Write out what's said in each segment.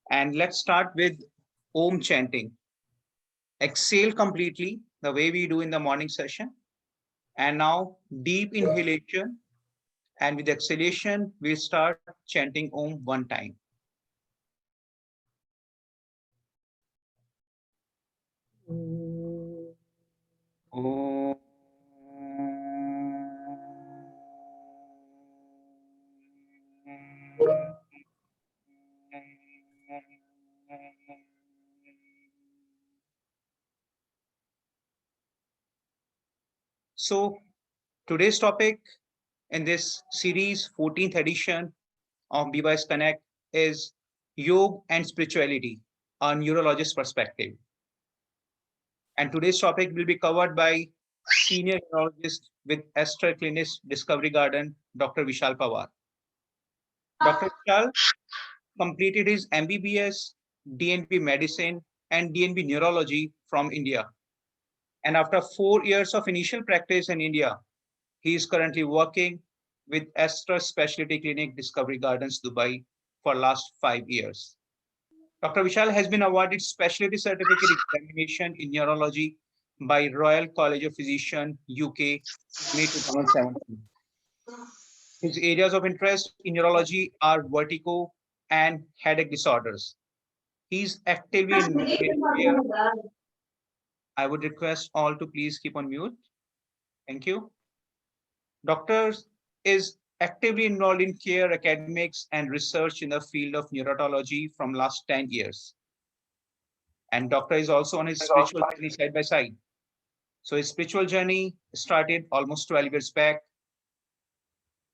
And let's start with Om chanting. Exhale completely, the way we do in the morning session. And now deep inhalation. And with exhalation, we'll start chanting Om one time. Om. So today's topic in this series, 14th edition of BWise Connect, is Yoga and Spirituality, a neurologist perspective. And today's topic will be covered by senior neurologist with Aster Clinics Discovery Garden, Dr. Vishal Pawar. Dr. Vishal completed his MBBS, DNB Medicine, and DNB Neurology from India. And after 4 years of initial practice in India, he is currently working with Aster Specialty Clinic Discovery Gardens, Dubai for last 5 years. Dr. Vishal has been awarded specialty certificate examination in neurology by Royal College of Physicians, UK, May 2017. His areas of interest in neurology are vertigo and headache disorders. He's actively involved in care. I would request all to please keep on mute. Thank you. Doctor is actively involved in care, academics, and research in the field of neurology from last 10 years. And doctor is also on his spiritual journey side by side. So his spiritual journey started almost 12 years back,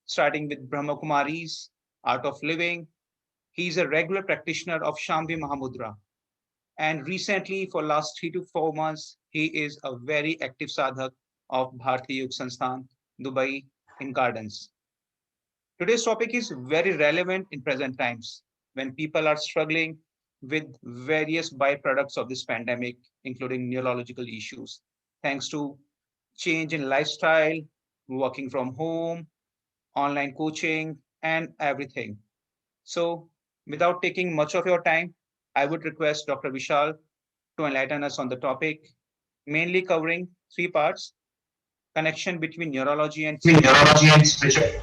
starting with Brahma Kumari's Art of Living. He is a regular practitioner of Shambhi Mahamudra. And recently, for last 3 to 4 months, he is a very active sadhak of Bharti Yoga Sansthan, Dubai in Gardens. Today's topic is very relevant in present times when people are struggling with various byproducts of this pandemic, including neurological issues, thanks to change in lifestyle, working from home, online coaching, and everything. So without taking much of your time, I would request Dr. Vishal to enlighten us on the topic, mainly covering 3 parts: connection between neurology and spirituality,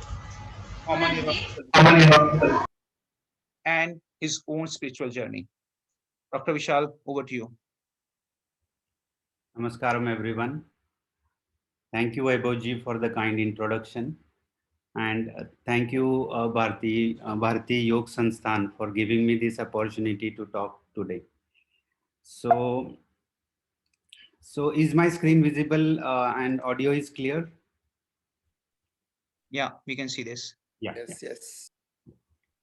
common neurological, and his own spiritual journey. Dr. Vishal, over to you. Namaskaram, everyone. Thank you, Vaibhavji, for the kind introduction. And thank you, Bharti Yoga Sansthan, for giving me this opportunity to talk today. So is my screen visible and audio is clear? Yeah, we can see this. Yeah. Yes.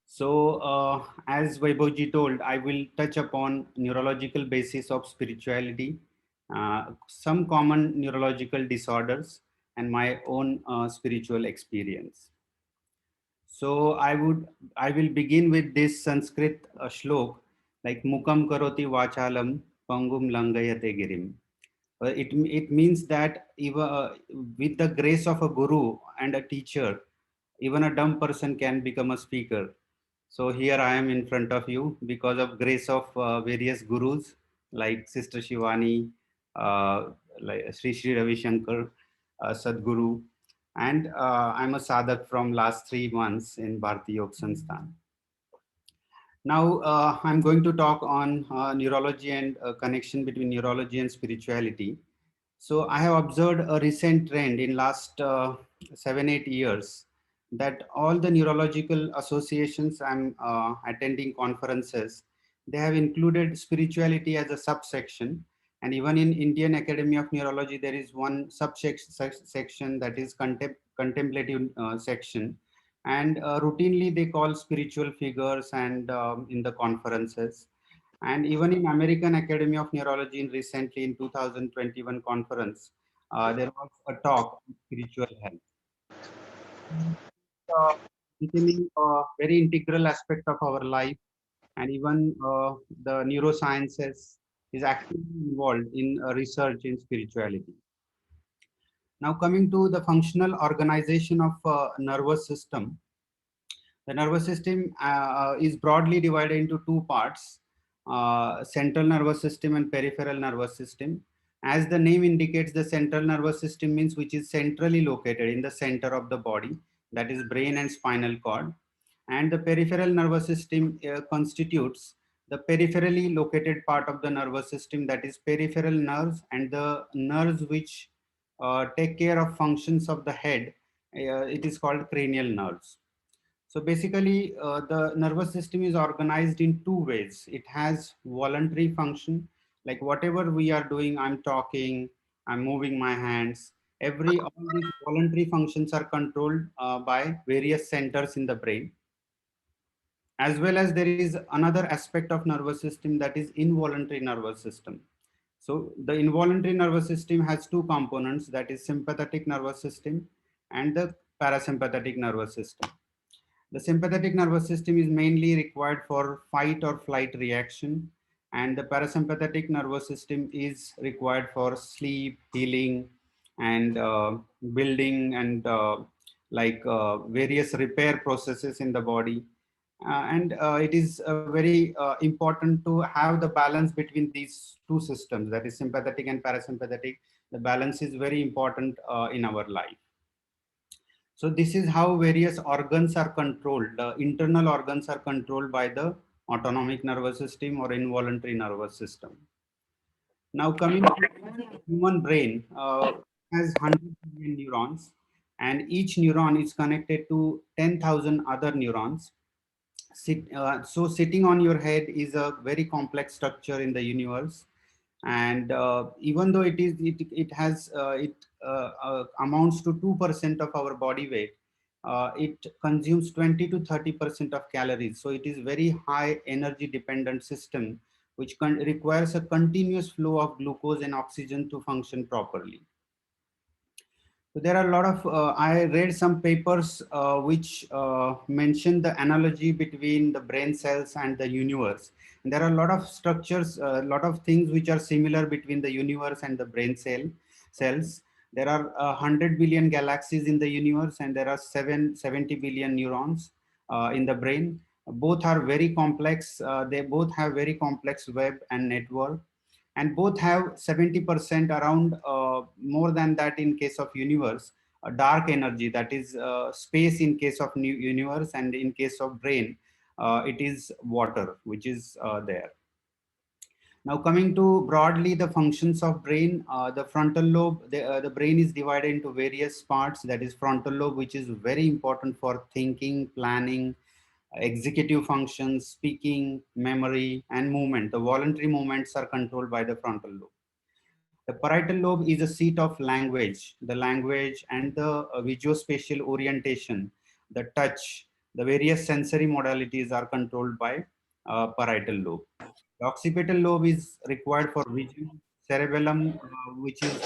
So as Vaibhavji told, I will touch upon neurological basis of spirituality, some common neurological disorders, and my own spiritual experience. So I will begin with this Sanskrit shlok, like Mukam karoti vachalam pangum langayate girim. It means that even with the grace of a guru and a teacher, even a dumb person can become a speaker. So here I am in front of you because of grace of various gurus like Sister Shivani, like Sri Ravi Shankar, Sadguru, and I'm a sadhak from last 3 months in Bharti Yoga Sansthan. Now I'm going to talk on neurology and connection between neurology and spirituality. So I have observed a recent trend in last 7-8 years that all the neurological associations I'm attending conferences, they have included spirituality as a subsection. And even in Indian Academy of Neurology, there is one subsection that is contemplative section. And routinely they call spiritual figures and in the conferences. And even in American Academy of Neurology in recently in 2021 conference, there was a talk on spiritual health. Becoming a very integral aspect of our life, and even the neurosciences is actively involved in research in spirituality. Now coming to the functional organization of nervous system. The nervous system is broadly divided into two parts, central nervous system and peripheral nervous system. As the name indicates, the central nervous system means which is centrally located in the center of the body, that is brain and spinal cord. And the peripheral nervous system constitutes the peripherally located part of the nervous system, that is peripheral nerves and the nerves which take care of functions of the head. It is called cranial nerves. So basically, the nervous system is organized in two ways. It has voluntary function, like whatever we are doing, I'm talking, I'm moving my hands. All these voluntary functions are controlled by various centers in the brain. As well as there is another aspect of nervous system, that is involuntary nervous system. So the involuntary nervous system has two components, that is sympathetic nervous system and the parasympathetic nervous system. The sympathetic nervous system is mainly required for fight or flight reaction, and the parasympathetic nervous system is required for sleep, healing, and building, and various repair processes in the body. And it is very important to have the balance between these two systems, that is sympathetic and parasympathetic. The balance is very important in our life. So this is how various organs are controlled. The internal organs are controlled by the autonomic nervous system or involuntary nervous system. Now coming to human brain, has 100 billion neurons, and each neuron is connected to 10,000 other neurons. So sitting on your head is a very complex structure in the universe, and even though it has it amounts to 2% of our body weight, it consumes 20 to 30% of calories. So it is very high energy dependent system, which requires a continuous flow of glucose and oxygen to function properly. So there are a lot of, I read some papers which mention the analogy between the brain cells and the universe. And there are a lot of structures, a lot of things which are similar between the universe and the cells. There are 100 billion galaxies in the universe, and there are 70 billion neurons in the brain. Both are very complex. They both have very complex web and network, and both have 70% around, more than that in case of universe, dark energy, that is space in case of new universe, and in case of brain, it is water which is there. Now coming to broadly the functions of brain, the frontal lobe, the brain is divided into various parts. That is frontal lobe, which is very important for thinking, planning, executive functions, speaking, memory, and movement. The voluntary movements are controlled by the frontal lobe. The parietal lobe is a seat of language, the language and the visuospatial orientation, the touch, the various sensory modalities are controlled by parietal lobe. The occipital lobe is required for vision, cerebellum, which is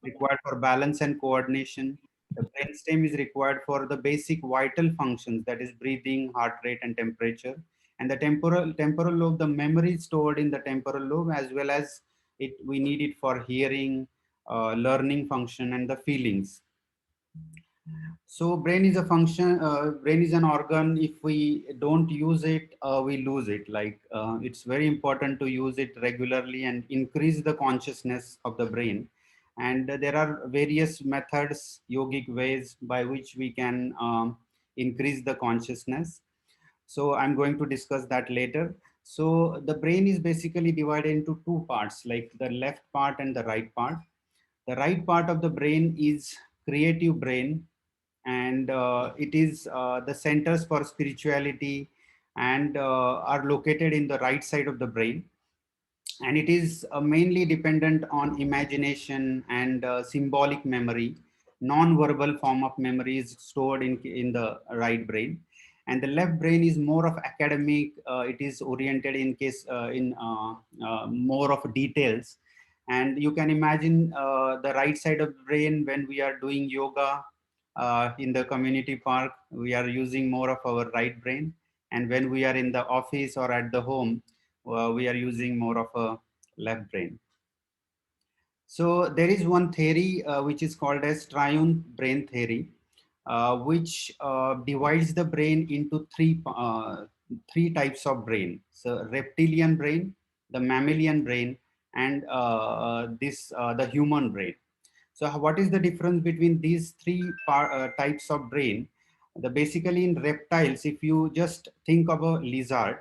required for balance and coordination. The brainstem is required for the basic vital functions, that is breathing, heart rate, and temperature. And the temporal lobe, the memory is stored in the temporal lobe, as well as we need it for hearing, learning function, and the feelings. So brain is a function, brain is an organ. If we don't use it, we lose it. It's very important to use it regularly and increase the consciousness of the brain. And there are various methods, yogic ways by which we can increase the consciousness. So I'm going to discuss that later. So the brain is basically divided into two parts, like the left part and the right part. The right part of the brain is creative brain, and it is the centers for spirituality, and are located in the right side of the brain. And it is mainly dependent on imagination and symbolic memory. Non-verbal form of memory is stored in the right brain, and the left brain is more of academic. It is oriented in case in more of details. And you can imagine the right side of the brain when we are doing yoga in the community park, we are using more of our right brain. And when we are in the office or at the home, we are using more of a left brain. So there is one theory which is called as triune brain theory. which divides the brain into three types of brain. So reptilian brain, the mammalian brain, and the human brain. So what is the difference between these types of brain? The basically in reptiles, if you just think of a lizard,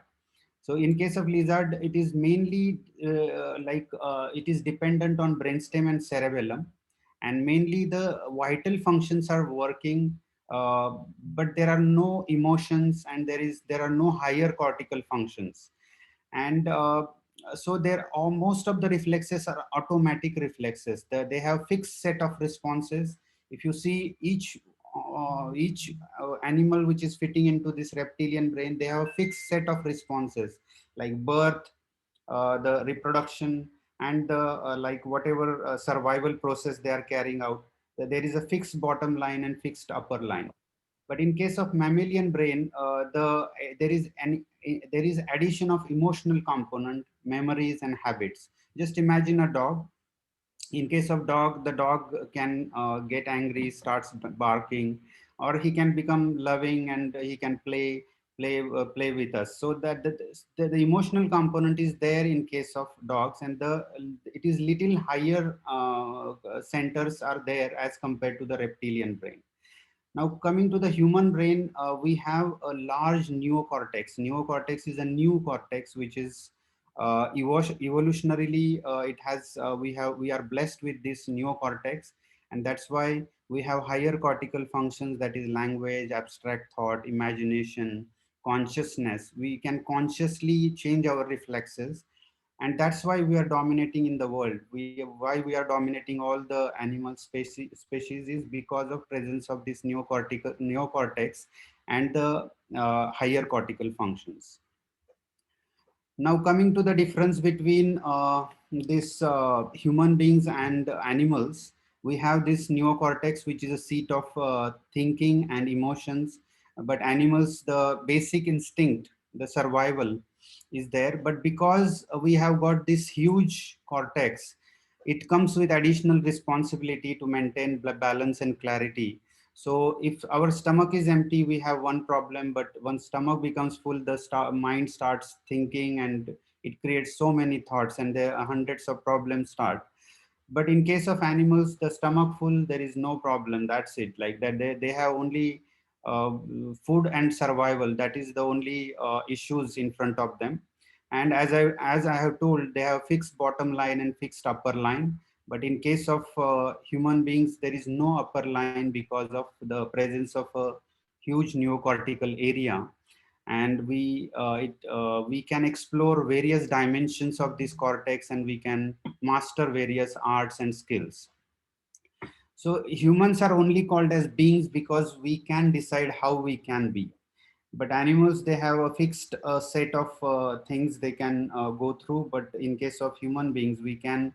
so in case of lizard, it is mainly it is dependent on brainstem and cerebellum, and mainly the vital functions are working, uh, but there are no emotions and there are no higher cortical functions. And so there are most of the reflexes are automatic reflexes. They have fixed set of responses. If you see each animal which is fitting into this reptilian brain, they have a fixed set of responses, like birth, the reproduction, and the like whatever survival process they are carrying out. There is a fixed bottom line and fixed upper line. But in case of mammalian brain, there is addition of emotional component, memories and habits. Just imagine a dog. In case of dog, the dog can get angry, starts barking, or he can become loving and he can play with us. So that the emotional component is there in case of dogs, and the it is little higher centers are there as compared to the reptilian brain. Now, coming to the human brain, we have a large neocortex. Neocortex is a new cortex which is evolutionarily it has we are blessed with this neocortex, and that's why we have higher cortical functions, that is language, abstract thought, imagination, consciousness. We can consciously change our reflexes, and that's why we are dominating in the world. Why we are dominating all the animal species is because of presence of this neocortex and the higher cortical functions. Now, coming to the difference between this human beings and animals, we have this neocortex, which is a seat of thinking and emotions. But animals, the basic instinct, the survival is there. But because we have got this huge cortex, it comes with additional responsibility to maintain balance and clarity. So if our stomach is empty, we have one problem, but once stomach becomes full, the mind starts thinking and it creates so many thoughts, and there are hundreds of problems start. But in case of animals, the stomach full, there is no problem. That's it. Like that, they have only uh, food and survival. That is the only issues in front of them. And as I have told, they have fixed bottom line and fixed upper line. But in case of human beings, there is no upper line because of the presence of a huge neocortical area. And we can explore various dimensions of this cortex, and we can master various arts and skills. So humans are only called as beings because we can decide how we can be. But animals, they have a fixed set of things they can go through. But in case of human beings, we can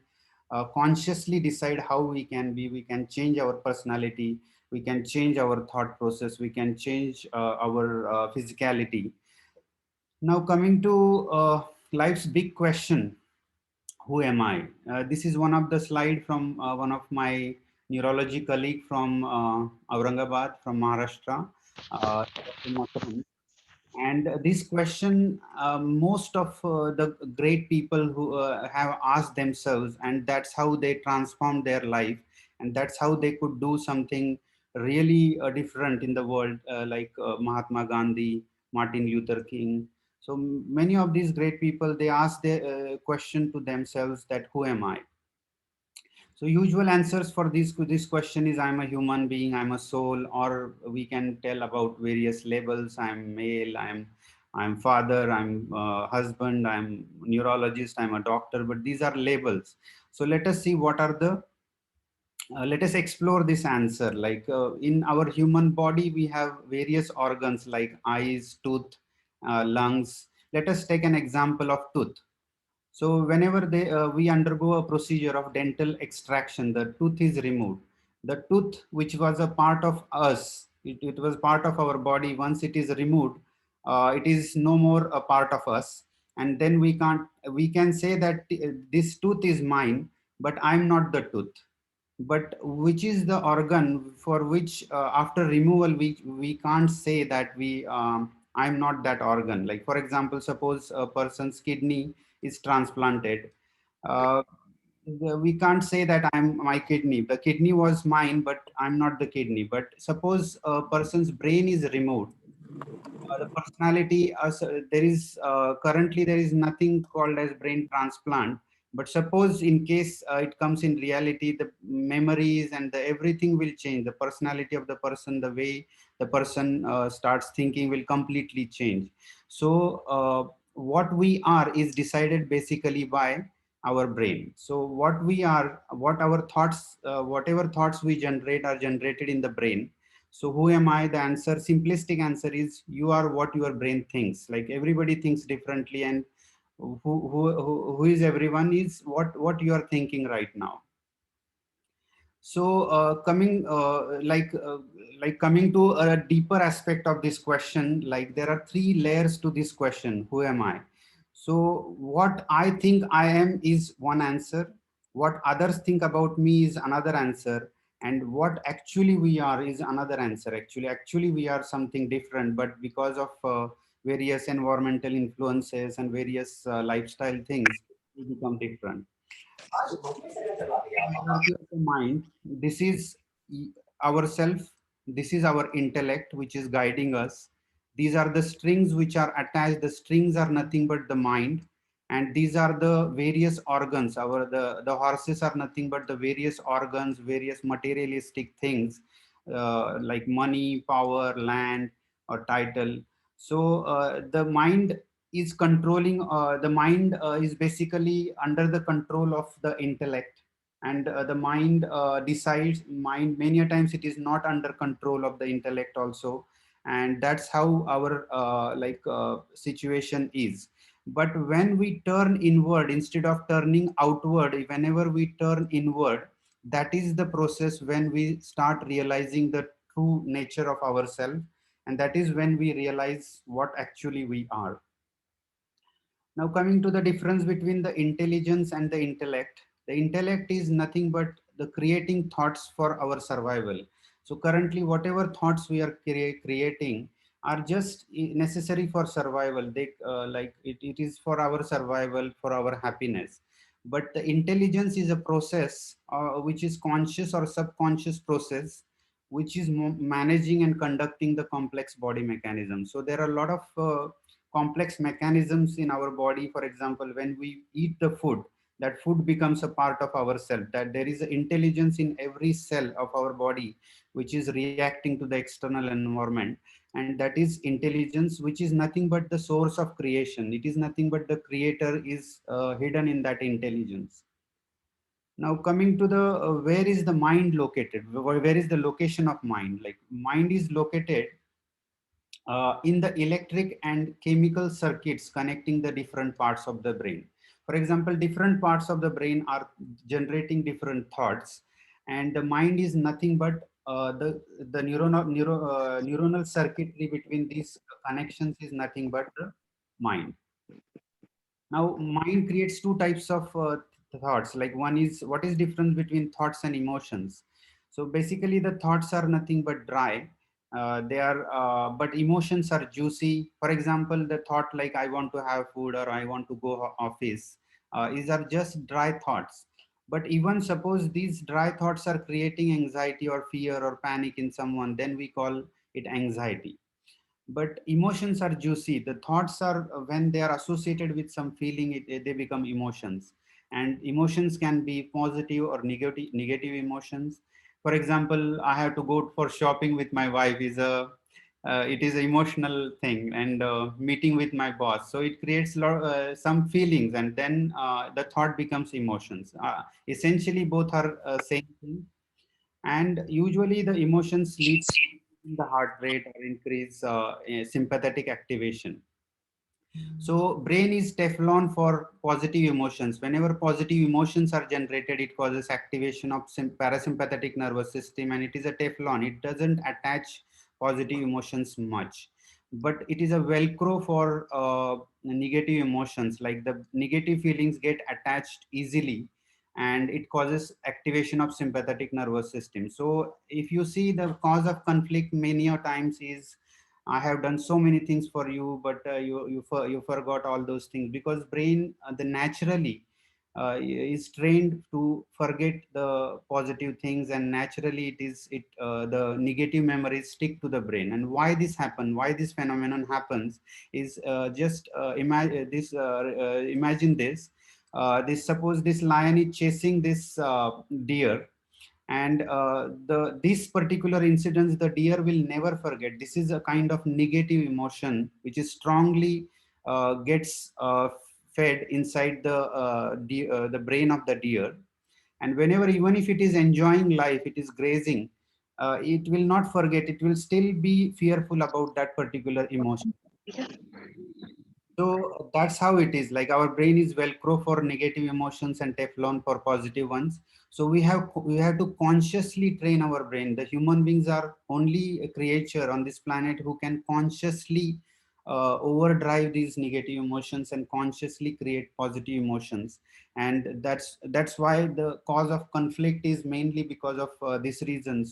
consciously decide how we can be. We can change our personality, we can change our thought process, we can change our physicality. Now, coming to life's big question, who am I? This is one of the slide from one of my neurology colleague from Aurangabad, from Maharashtra, Dr. Makran. And this question, most of the great people who have asked themselves, and that's how they transformed their life, and that's how they could do something really different in the world, like Mahatma Gandhi, Martin Luther King. So many of these great people, they ask the question to themselves that who am I? So usual answers for this question is I'm a human being, I'm a soul, or we can tell about various labels. I'm male, I'm father, I'm husband, I'm neurologist, I'm a doctor. But these are labels. So let us see what are the let us explore this answer. Like in our human body, we have various organs like eyes, tooth, lungs. Let us take an example of tooth. So whenever we undergo a procedure of dental extraction, the tooth is removed. The tooth, which was a part of us, it was part of our body. Once it is removed, it is no more a part of us. And then we can say that this tooth is mine, but I'm not the tooth. but which is the organ for which after removal we can't say that we I'm not that organ. Like for example, suppose a person's kidney is transplanted, uh, we can't say that I'm my kidney, the kidney was mine but I'm not the kidney. But suppose a person's brain is removed, the personality there is currently there is nothing called as brain transplant. But suppose in case it comes in reality, the memories and the everything will change, the personality of the person, the way the person starts thinking will completely change. So what we are is decided basically by our brain. So what we are, what our thoughts, whatever thoughts we generate are generated in the brain. So who am I? The answer, simplistic answer is you are what your brain thinks. Like everybody thinks differently, and who is everyone is what you are thinking right now. So like coming to a deeper aspect of this question, like there are three layers to this question: who am I? So what I think I am is one answer. What others think about me is another answer, and what actually we are is another answer. Actually we are something different, but because of various environmental influences and various lifestyle things, we become different. Hierarchy of the mind, this is ourself, this is our intellect which is guiding us. These are the strings which are attached, the strings are nothing but the mind. And these are the various organs, the horses are nothing but the various organs, various materialistic things, like money, power, land, or title. So the mind is controlling, the mind is basically under the control of the intellect. And the mind decides, mind many a times it is not under control of the intellect also. And that's how our situation is. But when we turn inward instead of turning outward, whenever we turn inward, that is the process when we start realizing the true nature of ourselves. And that is when we realize what actually we are. Now, coming to the difference between the intelligence and the intellect is nothing but the creating thoughts for our survival. So currently, whatever thoughts we are creating are just necessary for survival. They it is for our survival, for our happiness. But the intelligence is a process which is conscious or subconscious process, which is managing and conducting the complex body mechanism. So there are a lot of complex mechanisms in our body. For example, when we eat the food, that food becomes a part of ourself, that there is intelligence in every cell of our body which is reacting to the external environment. And that is intelligence, which is nothing but the source of creation. It is nothing but the creator is hidden in that intelligence. Now coming to the where is the mind located, where is the location of mind? Like mind is located in the electric and chemical circuits connecting the different parts of the brain. For example, different parts of the brain are generating different thoughts, and the mind is nothing but the neuronal circuitry between these connections is nothing but the mind. Now, mind creates two types of thoughts. Like one is, what is difference between thoughts and emotions? So basically, the thoughts are nothing but dry. But emotions are juicy. For example, the thought like I want to have food or I want to go office, these are just dry thoughts. But even suppose these dry thoughts are creating anxiety or fear or panic in someone, then we call it anxiety. But emotions are juicy, the thoughts are when they are associated with some feeling, they become emotions. And emotions can be positive or negative emotions. For example, I have to go for shopping with my wife is a it is an emotional thing. And meeting with my boss, so it creates some feelings, and then the thought becomes emotions. Essentially both are same thing. And usually the emotions lead in the heart rate or increase sympathetic activation. So brain is Teflon for positive emotions. Whenever positive emotions are generated, it causes activation of parasympathetic nervous system, and it is a Teflon. It doesn't attach positive emotions much, but it is a Velcro for negative emotions. Like the negative feelings get attached easily and it causes activation of sympathetic nervous system. So if you see, the cause of conflict many a times is, I have done so many things for you, but you forgot all those things, because brain the naturally is trained to forget the positive things, and naturally the negative memories stick to the brain. And why this happen, why this phenomenon happens is, just imagine this. This suppose this lion is chasing this deer, and the this particular incident the deer will never forget. This is a kind of negative emotion which is strongly gets fed inside the brain of the deer. And whenever, even if it is enjoying life, it is grazing, it will not forget, it will still be fearful about that particular emotion. So that's how it is. Like, our brain is Velcro for negative emotions and Teflon for positive ones. So we have to consciously train our brain. The human beings are only a creature on this planet who can consciously overdrive these negative emotions and consciously create positive emotions. And that's why the cause of conflict is mainly because of this reason.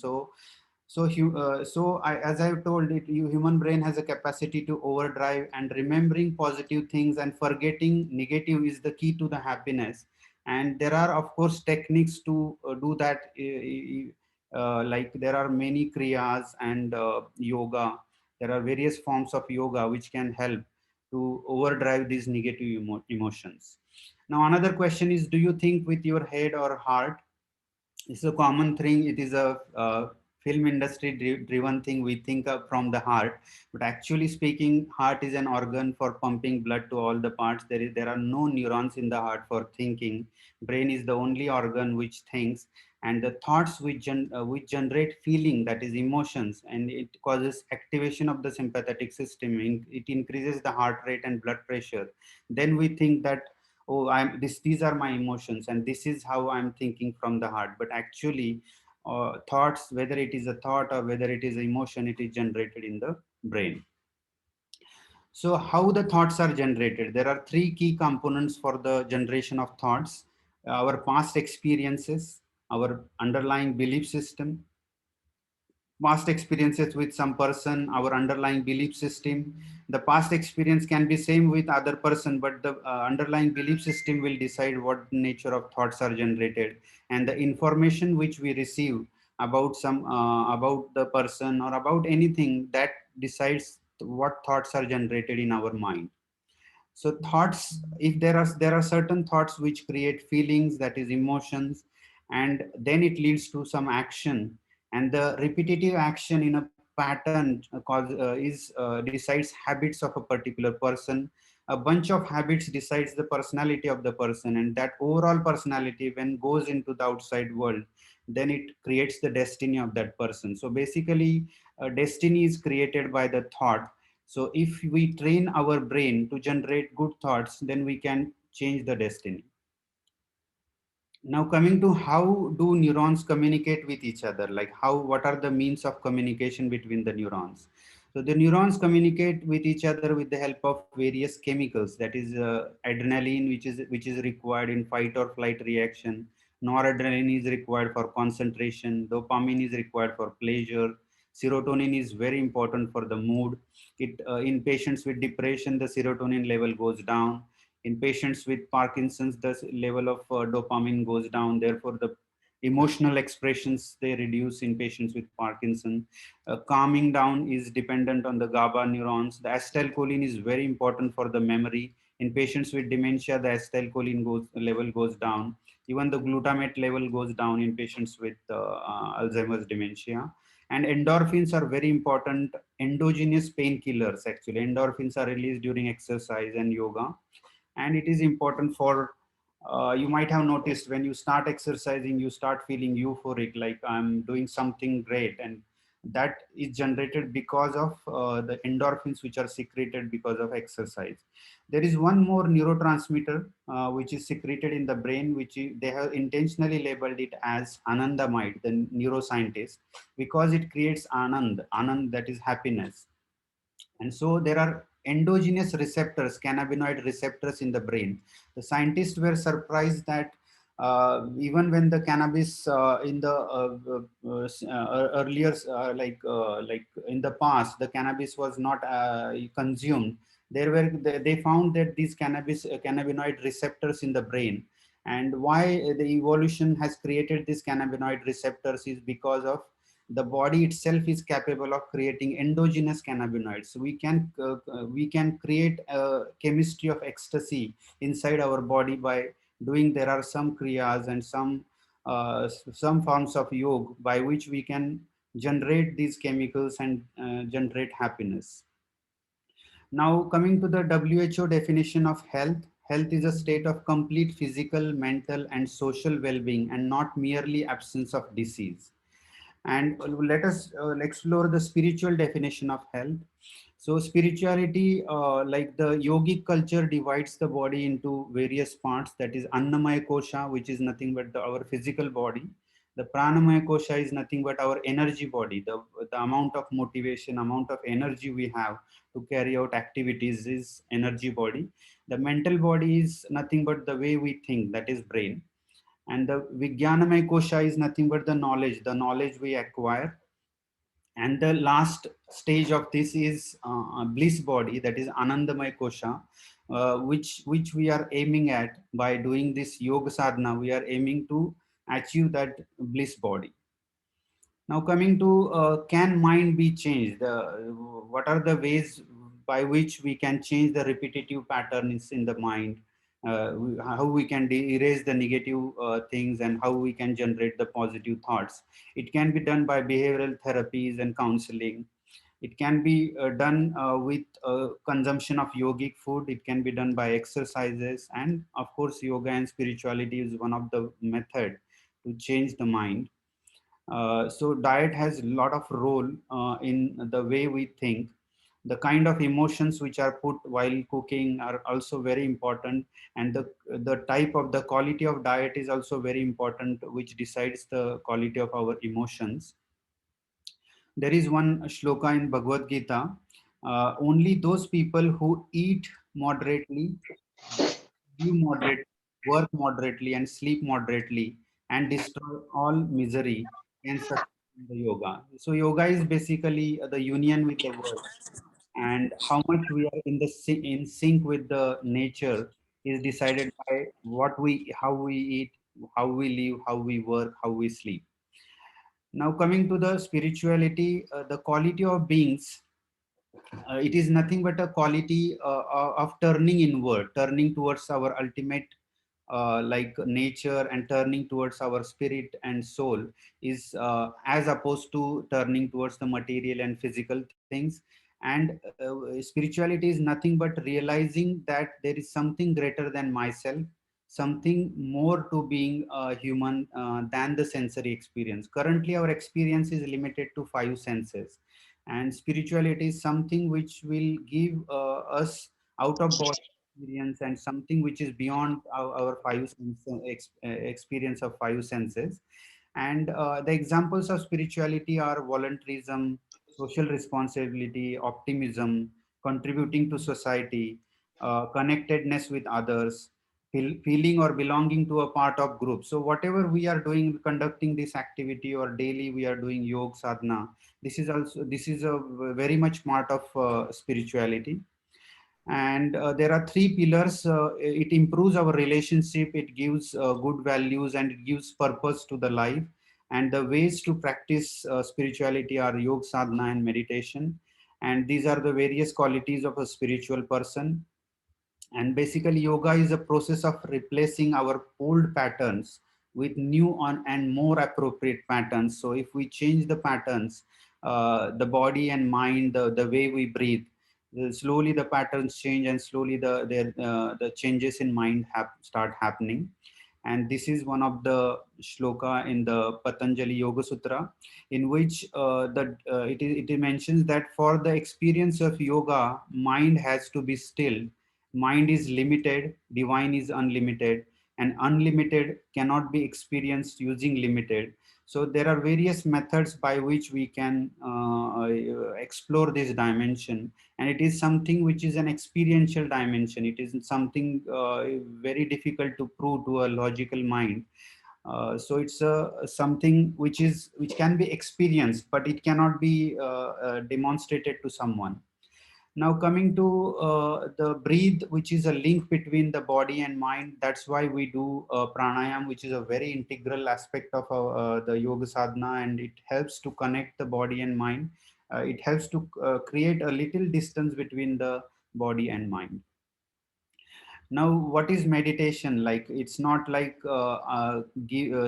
As I've told it, human brain has a capacity to overdrive, and remembering positive things and forgetting negative is the key to the happiness. And there are, of course, techniques to do that. Like, there are many kriyas and yoga. There are various forms of yoga which can help to overdrive these negative emotions. Now, another question is, do you think with your head or heart? It's a common thing. It is a film industry driven thing. We think of from the heart, but actually speaking, heart is an organ for pumping blood to all the parts. There are no neurons in the heart for thinking. Brain is the only organ which thinks, and the thoughts which generate feeling, that is emotions, and it causes activation of the sympathetic system. It increases the heart rate and blood pressure. Then we think that, oh, these are my emotions and this is how I'm thinking from the heart. But actually, thoughts, whether it is a thought or whether it is emotion, it is generated in the brain. So how the thoughts are generated? There are three key components for the generation of thoughts: our past experiences, our underlying belief system, past experiences with some person, our underlying belief system. The past experience can be same with other person, but the underlying belief system will decide what nature of thoughts are generated. And the information which we receive about about the person or about anything, that decides what thoughts are generated in our mind. So thoughts, if there are certain thoughts which create feelings, that is emotions, and then it leads to some action, and the repetitive action in a pattern decides habits of a particular person. A bunch of habits decides the personality of the person, and that overall personality, when goes into the outside world, then it creates the destiny of that person. So basically, destiny is created by the thought. So if we train our brain to generate good thoughts, then we can change the destiny. Now, coming to how do neurons communicate with each other? Like, what are the means of communication between the neurons? So the neurons communicate with each other with the help of various chemicals. That is, adrenaline, which is required in fight or flight reaction. Noradrenaline is required for concentration. Dopamine is required for pleasure. Serotonin is very important for the mood. In patients with depression, the serotonin level goes down. In patients with Parkinson's, the level of dopamine goes down. Therefore, the emotional expressions, they reduce in patients with Parkinson. Calming down is dependent on the GABA neurons. The acetylcholine is very important for the memory. In patients with dementia, the acetylcholine level goes down. Even the glutamate level goes down in patients with Alzheimer's dementia. And endorphins are very important endogenous painkillers. Actually, endorphins are released during exercise and yoga, and it is important for, you might have noticed, when you start exercising, you start feeling euphoric, like I'm doing something great, and that is generated because of the endorphins which are secreted because of exercise. There is one more neurotransmitter which is secreted in the brain, they have intentionally labeled it as anandamide, the neuroscientist, because it creates anand, that is happiness. And so there are endogenous receptors, cannabinoid receptors in the brain. The scientists were surprised that Even when the cannabis in the earlier like in the past the cannabis was not consumed, they found that these cannabinoid receptors in the brain. And why the evolution has created these cannabinoid receptors is because of the body itself is capable of creating endogenous cannabinoids. So we can create a chemistry of ecstasy inside our body by doing, there are some kriyas and some forms of yoga by which we can generate these chemicals and generate happiness. Now, coming to the WHO definition of health, health is a state of complete physical, mental, and social well being, and not merely absence of disease. And let us explore the spiritual definition of health. So, spirituality, like the yogic culture, divides the body into various parts. That is Annamaya Kosha, which is nothing but our physical body. The Pranamaya Kosha is nothing but our energy body, the amount of motivation, amount of energy we have to carry out activities is energy body. The mental body is nothing but the way we think, that is brain. And the Vijnanamaya Kosha is nothing but the knowledge we acquire. And the last stage of this is bliss body, that is Anandamaya Kosha, which we are aiming at by doing this yoga sadhana. We are aiming to achieve that bliss body. Now coming to can mind be changed? What are the ways by which we can change the repetitive patterns in the mind? How we can erase the negative things and how we can generate the positive thoughts. It can be done by behavioral therapies and counseling. It can be done with consumption of yogic food. It can be done by exercises. And of course, yoga and spirituality is one of the method to change the mind. So diet has a lot of role in the way we think. The kind of emotions which are put while cooking are also very important, and the type of the quality of diet is also very important, which decides the quality of our emotions. There is one shloka in Bhagavad Gita: only those people who eat moderately, live moderately, work moderately, and sleep moderately, and destroy all misery can succeed in the yoga. So yoga is basically the union with the world, and how much we are in sync with the nature is decided by how we eat, how we live, how we work, how we sleep. Now coming to the spirituality, the quality of beings, it is nothing but a quality of turning inward, turning towards our ultimate like nature, and turning towards our spirit and soul, is as opposed to turning towards the material and physical things. And spirituality is nothing but realizing that there is something greater than myself, something more to being human than the sensory experience. Currently our experience is limited to five senses, and spirituality is something which will give us out of body experience, and something which is beyond our experience of five senses. And the examples of spirituality are voluntarism, social responsibility, optimism, contributing to society, connectedness with others, feeling or belonging to a part of group. So whatever we are doing, conducting this activity, or daily we are doing yoga sadhana, this is a very much part of spirituality. And there are three pillars. It improves our relationship, it gives good values, and it gives purpose to the life. And the ways to practice spirituality are yoga sadhana and meditation, and these are the various qualities of a spiritual person. And basically yoga is a process of replacing our old patterns with new and more appropriate patterns. So if we change the patterns, the body and mind, the way we breathe, slowly the patterns change, and slowly the changes in mind start happening. And this is one of the shloka in the Patanjali Yoga Sutra, in which it mentions that for the experience of yoga, mind has to be still. Mind is limited, divine is unlimited. and unlimited cannot be experienced using limited. So there are various methods by which we can explore this dimension, and it is something which is an experiential dimension. It is something very difficult to prove to a logical mind. So it's something which can be experienced, but it cannot be demonstrated to someone. Now coming to the breathe, which is a link between the body and mind. That's why we do pranayam, which is a very integral aspect of the yoga sadhana, and it helps to connect the body and mind. It helps to create a little distance between the body and mind. Now what is meditation? Like, it's not like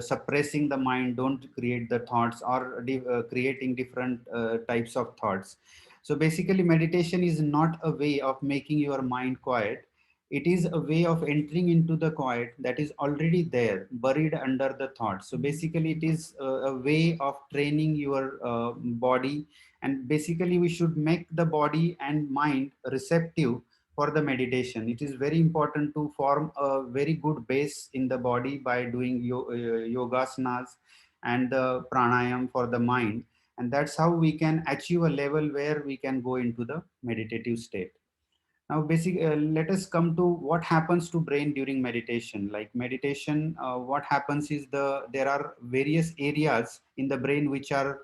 suppressing the mind, don't create the thoughts, or creating different types of thoughts. So basically meditation is not a way of making your mind quiet. It is a way of entering into the quiet that is already there, buried under the thoughts. So basically it is a way of training your body, and basically we should make the body and mind receptive for the meditation. It is very important to form a very good base in the body by doing yogasanas and the pranayam for the mind. And that's how we can achieve a level where we can go into the meditative state. Now, let us come to what happens to brain during meditation. Like meditation, what happens is there are various areas in the brain which are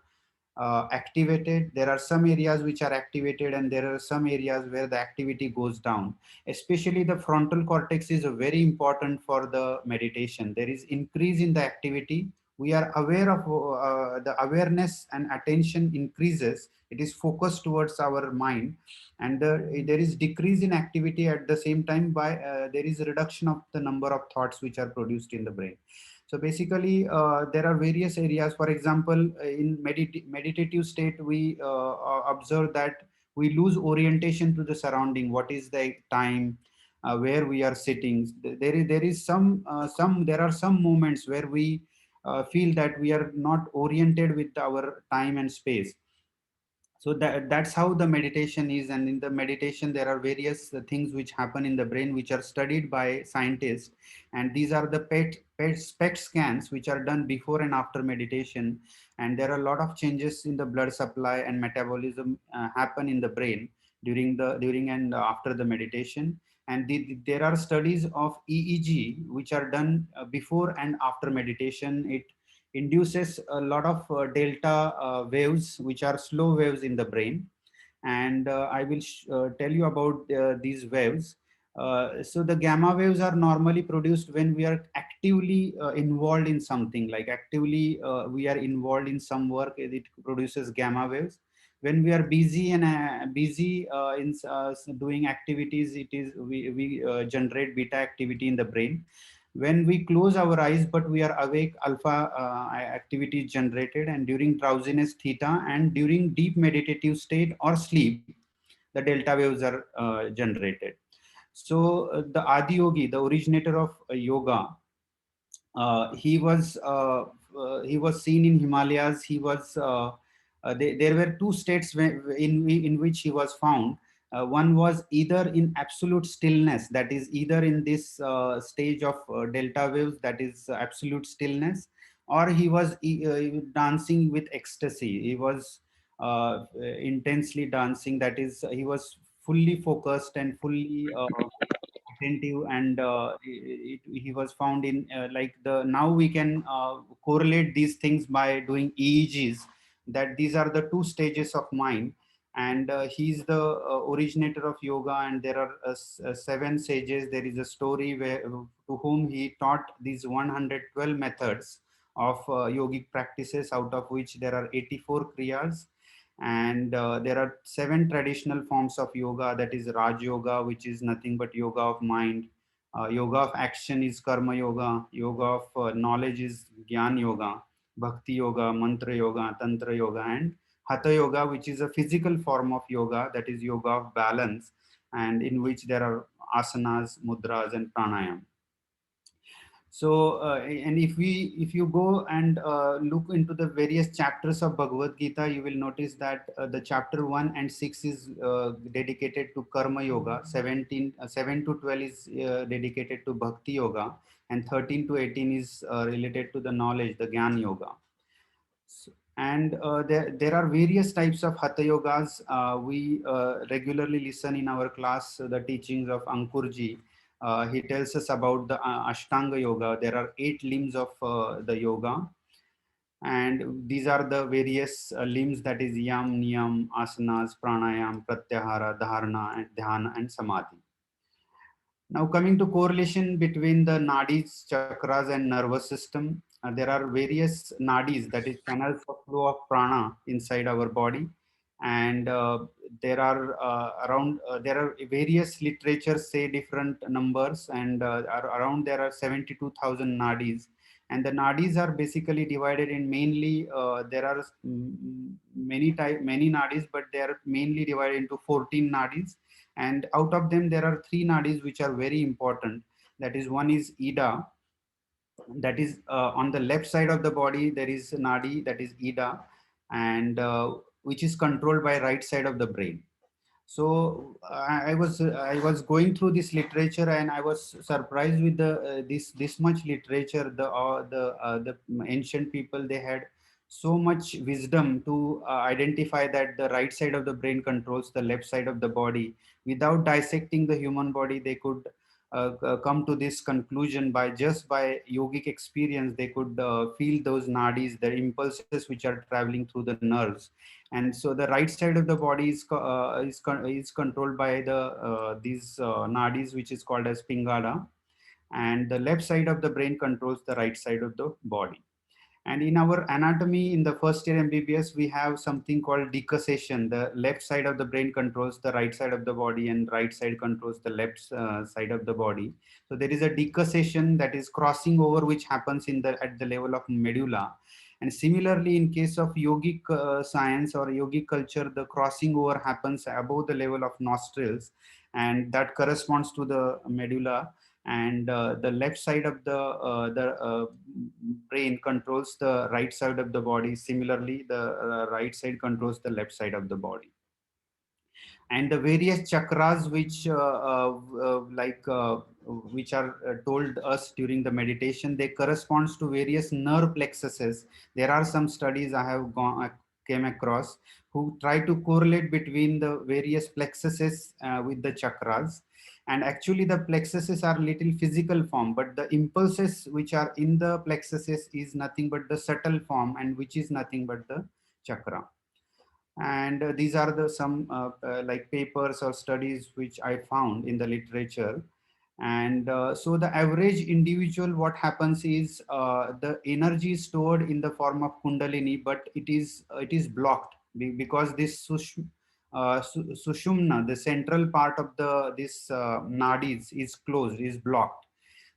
activated. There are some areas which are activated, and there are some areas where the activity goes down. Especially the frontal cortex is very important for the meditation. There is increase in the activity. We are aware of the awareness and attention increases. It is focused towards our mind, and there is decrease in activity at the same time. By there is a reduction of the number of thoughts which are produced in the brain. So basically, there are various areas. For example, in meditative state, we observe that we lose orientation to the surrounding. What is the time, where we are sitting? There are some moments where we feel that we are not oriented with our time and space. So that's how the meditation is. And in the meditation there are various things which happen in the brain which are studied by scientists, and these are the PET scans which are done before and after meditation. And there are a lot of changes in the blood supply and metabolism happen in the brain during and after the meditation. And there are studies of EEG which are done before and after meditation. It induces a lot of delta waves, which are slow waves in the brain. And I will tell you about these waves. So the gamma waves are normally produced when we are actively involved in something, like actively we are involved in some work. It produces gamma waves. When we are busy and busy in doing activities, we generate beta activity in the brain. When we close our eyes but we are awake, alpha activity is generated. And during drowsiness, theta, and during deep meditative state or sleep, the delta waves are generated. So the Adi Yogi, the originator of yoga, uh, he was uh, he was seen in Himalayas. There were two states in which he was found. One was either in absolute stillness, that is either in this stage of delta waves, that is absolute stillness, or he was dancing with ecstasy. He was intensely dancing, that is he was fully focused and fully attentive. And he was found in like the now we can correlate these things by doing EEGs, that these are the two stages of mind. And he's the originator of yoga. And there are seven sages. There is a story where to whom he taught these 112 methods of yogic practices, out of which there are 84 kriyas. And there are seven traditional forms of yoga, that is Raj Yoga, which is nothing but yoga of mind. Yoga of action is Karma Yoga. Yoga of knowledge is Gyan Yoga. Bhakti Yoga, Mantra Yoga, Tantra Yoga, and Hatha Yoga, which is a physical form of yoga, that is yoga of balance, and in which there are asanas, mudras, and pranayam. So, and if you go and look into the various chapters of Bhagavad Gita, you will notice that the chapter 1 and 6 is dedicated to Karma Yoga, 7 to 12 is dedicated to Bhakti Yoga, and 13 to 18 is related to the knowledge, the Gyan Yoga. And there are various types of Hatha Yogas. We regularly listen in our class the teachings of Ankurji. He tells us about the Ashtanga Yoga. There are 8 limbs of the yoga, and these are the various limbs, that is Yam, Niyam, Asanas, Pranayam, Pratyahara, Dharana, and Dhyana, and Samadhi. Now, coming to correlation between the nadis, chakras, and nervous system, there are various nadis, that is channels of flow of prana inside our body, and there are various literatures say different numbers, and around there are 72,000 nadis, and the nadis are basically divided in mainly there are many nadis, but they are mainly divided into 14 nadis, and out of them there are 3 nadis which are very important. That is, one is Ida, that is on the left side of the body there is nadi, that is Ida, and which is controlled by right side of the brain. So I was going through this literature, and I was surprised with the this much literature. The ancient people, they had so much wisdom to identify that the right side of the brain controls the left side of the body. Without dissecting the human body, they could come to this conclusion by just by yogic experience. They could feel those nadis, the impulses which are traveling through the nerves. And so the right side of the body is controlled by the these nadis, which is called as Pingala, and the left side of the brain controls the right side of the body. And in our anatomy in the first year MBBS, we have something called decussation. The left side of the brain controls the right side of the body, and right side controls the left side of the body. So there is a decussation, that is crossing over, which happens in the at the level of medulla. And similarly, in case of yogic science or yogic culture, the crossing over happens above the level of nostrils, and that corresponds to the medulla. And the left side of the brain controls the right side of the body. Similarly, the right side controls the left side of the body. And the various chakras which are told us during the meditation, they corresponds to various nerve plexuses. There are some studies I have came across who try to correlate between the various plexuses with the chakras. And actually the plexuses are little physical form, but the impulses which are in the plexuses is nothing but the subtle form, and which is nothing but the chakra. And these are the some like papers or studies which I found in the literature. And so the average individual, what happens is the energy is stored in the form of kundalini, but it is blocked because this sushumna, the central part of the this nadis, is closed, is blocked.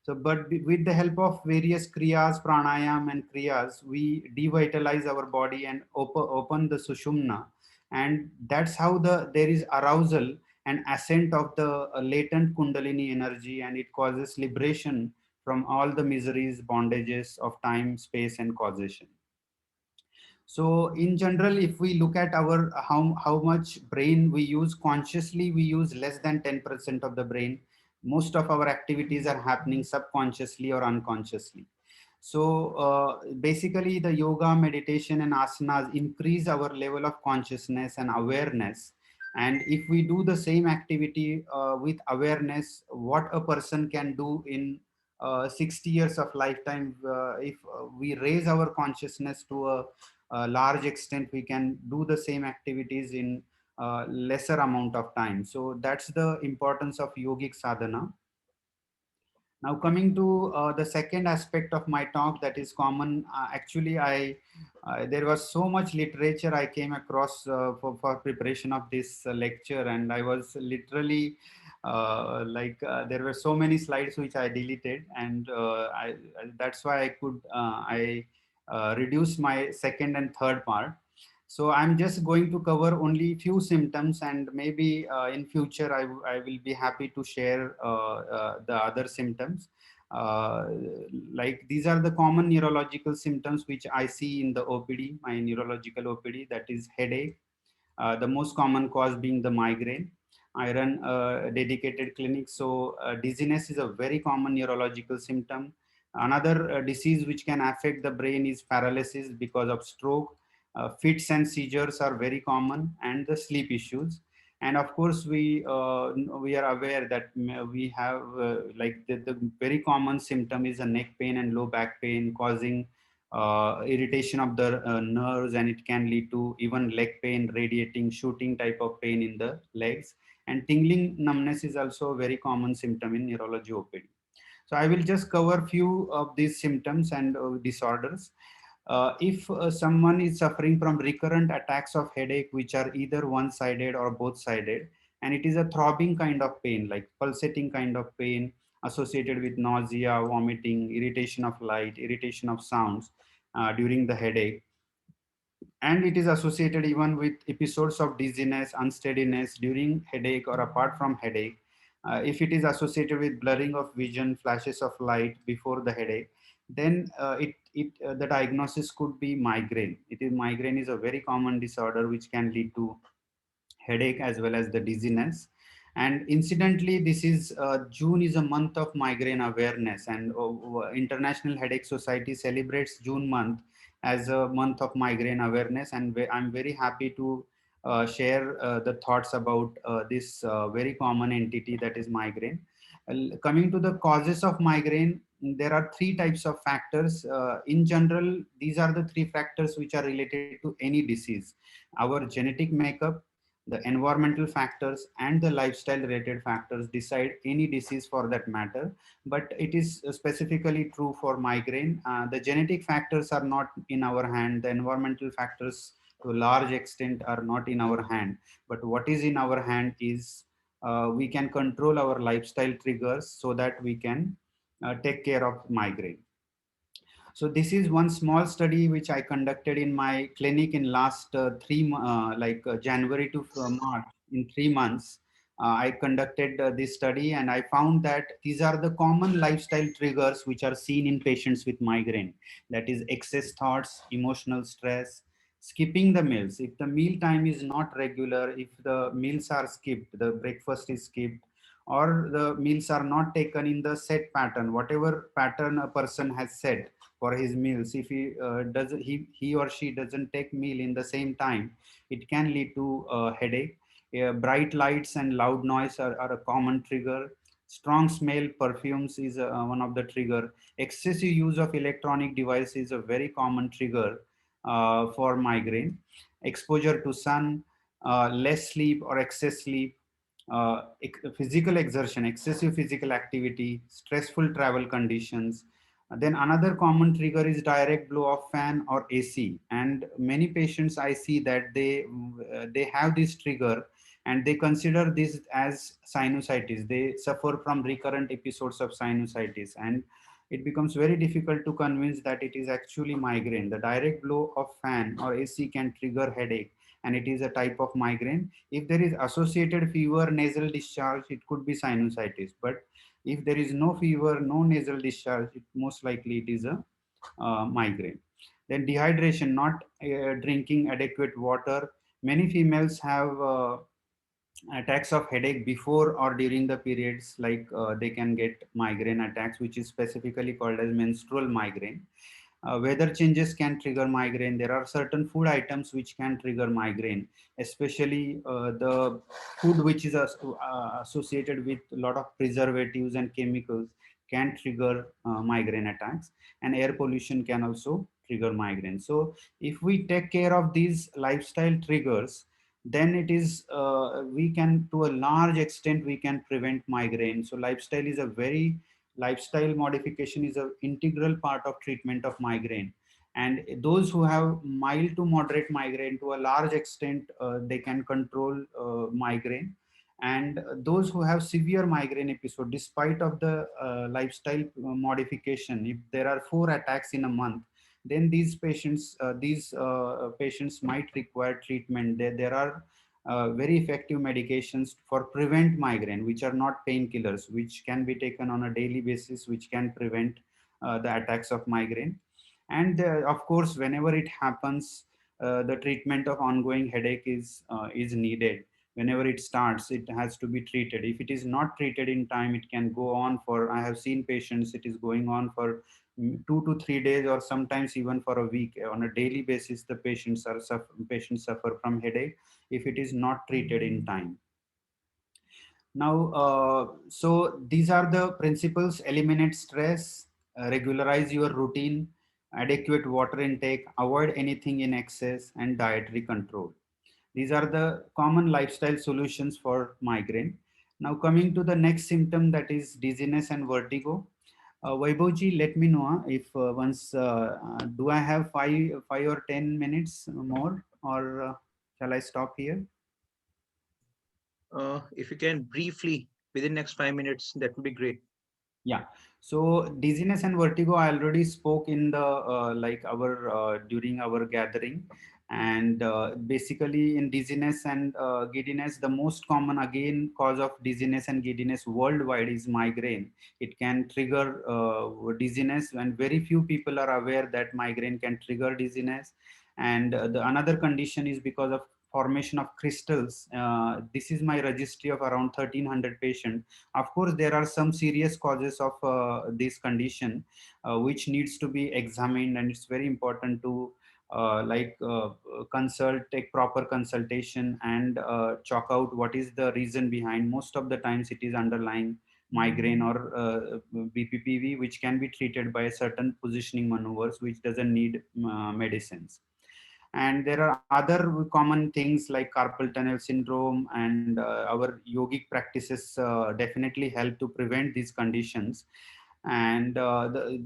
So, but with the help of various kriyas, pranayam and kriyas, we devitalize our body and open the sushumna. And that's how there is arousal and ascent of the latent kundalini energy, and it causes liberation from all the miseries, bondages of time, space, and causation. So in general, if we look at our how much brain we use consciously, we use less than 10% of the brain. Most of our activities are happening subconsciously or unconsciously. So basically the yoga, meditation and asanas increase our level of consciousness and awareness. And if we do the same activity with awareness, what a person can do in 60 years of lifetime, if we raise our consciousness to a large extent, we can do the same activities in lesser amount of time. So that's the importance of yogic sadhana. Now coming to the second aspect of my talk, that is common. Actually, there was so much literature I came across for preparation of this lecture, and I was literally there were so many slides which I deleted, and that's why I reduced my second and third part. So I'm just going to cover only few symptoms, and maybe in future I will be happy to share the other symptoms. Uh, like these are the common neurological symptoms which I see in the OPD, my neurological OPD, that is headache, the most common cause being the migraine. I run a dedicated clinic, so dizziness is a very common neurological symptom. Another disease which can affect the brain is paralysis because of stroke. Fits and seizures are very common, and the sleep issues. And of course, we are aware that we have like the very common symptom is a neck pain and low back pain causing irritation of the nerves, and it can lead to even leg pain, radiating, shooting type of pain in the legs. And tingling numbness is also a very common symptom in neurology OPD. So I will just cover few of these symptoms and disorders. If someone is suffering from recurrent attacks of headache, which are either one-sided or both-sided, and it is a throbbing kind of pain, like pulsating kind of pain associated with nausea, vomiting, irritation of light, irritation of sounds during the headache, and it is associated even with episodes of dizziness, unsteadiness during headache or apart from headache. If it is associated with blurring of vision, flashes of light before the headache, then the diagnosis could be migraine. Migraine is a very common disorder which can lead to headache as well as the dizziness. And incidentally, this is June is a month of migraine awareness, and International Headache Society celebrates June month as a month of migraine awareness. And I'm very happy to share the thoughts about this very common entity that is migraine. Coming to the causes of migraine, there are three types of factors. In general, these are the three factors which are related to any disease: our genetic makeup, the environmental factors, and the lifestyle related factors decide any disease for that matter. But it is specifically true for migraine. The genetic factors are not in our hand. The environmental factors to a large extent are not in our hand. But what is in our hand is we can control our lifestyle triggers so that we can take care of migraine. So this is one small study which I conducted in my clinic in last January to March. In 3 months, I conducted this study, and I found that these are the common lifestyle triggers which are seen in patients with migraine. That is excess thoughts, emotional stress, skipping the meals. If the meal time is not regular, if the meals are skipped, the breakfast is skipped, or the meals are not taken in the set pattern, whatever pattern a person has set for his meals, if he or she doesn't take meal in the same time, it can lead to headache. Bright lights and loud noise are a common trigger. Strong smell perfumes is one of the trigger. Excessive use of electronic device is a very common trigger for migraine. Exposure to sun, less sleep or excess sleep, physical exertion, excessive physical activity, stressful travel conditions. Then another common trigger is direct blow of fan or AC. And many patients I see that they have this trigger and they consider this as sinusitis. They suffer from recurrent episodes of sinusitis, and it becomes very difficult to convince that it is actually migraine. The direct blow of fan or AC can trigger headache, and it is a type of migraine. If there is associated fever, nasal discharge, it could be sinusitis. But if there is no fever, no nasal discharge, most likely it is a migraine. Then dehydration, not drinking adequate water. Many females have attacks of headache before or during the periods, like they can get migraine attacks, which is specifically called as menstrual migraine. Weather changes can trigger migraine. There are certain food items which can trigger migraine, especially the food which is associated with a lot of preservatives and chemicals can trigger migraine attacks, and air pollution can also trigger migraine. So if we take care of these lifestyle triggers, then it is we can, to a large extent, we can prevent migraine. So lifestyle modification is an integral part of treatment of migraine. And those who have mild to moderate migraine, to a large extent they can control migraine. And those who have severe migraine episode, despite of the lifestyle modification, if there are 4 attacks in a month, then these patients might require treatment. There are very effective medications for prevent migraine, which are not painkillers, which can be taken on a daily basis, which can prevent the attacks of migraine. And of course, whenever it happens, the treatment of ongoing headache is needed. Whenever it starts, it has to be treated. If it is not treated in time, it can go on for, I have seen patients, it is going on for 2 to 3 days, or sometimes even for a week. On a daily basis, the patients suffer from headache if it is not treated in time. Now, so these are the principles: eliminate stress, regularize your routine, adequate water intake, avoid anything in excess, and dietary control. These are the common lifestyle solutions for migraine. Now, coming to the next symptom, that is dizziness and vertigo. Vaibhavji, let me know if once do I have 5 or 10 minutes more, or shall I stop here? If you can briefly, within next 5 minutes, that would be great. Yeah. So dizziness and vertigo, I already spoke in the like our during our gathering, and basically in dizziness and giddiness, the most common again cause of dizziness and giddiness worldwide is migraine. It can trigger dizziness, and very few people are aware that migraine can trigger dizziness. And the another condition is because of formation of crystals. This is my registry of around 1300 patients. Of course, there are some serious causes of this condition which needs to be examined, and it's very important to consult, take proper consultation, and chalk out what is the reason behind. Most of the times it is underlying migraine or BPPV, which can be treated by certain positioning maneuvers, which doesn't need medicines. And there are other common things like carpal tunnel syndrome, and our yogic practices definitely help to prevent these conditions. And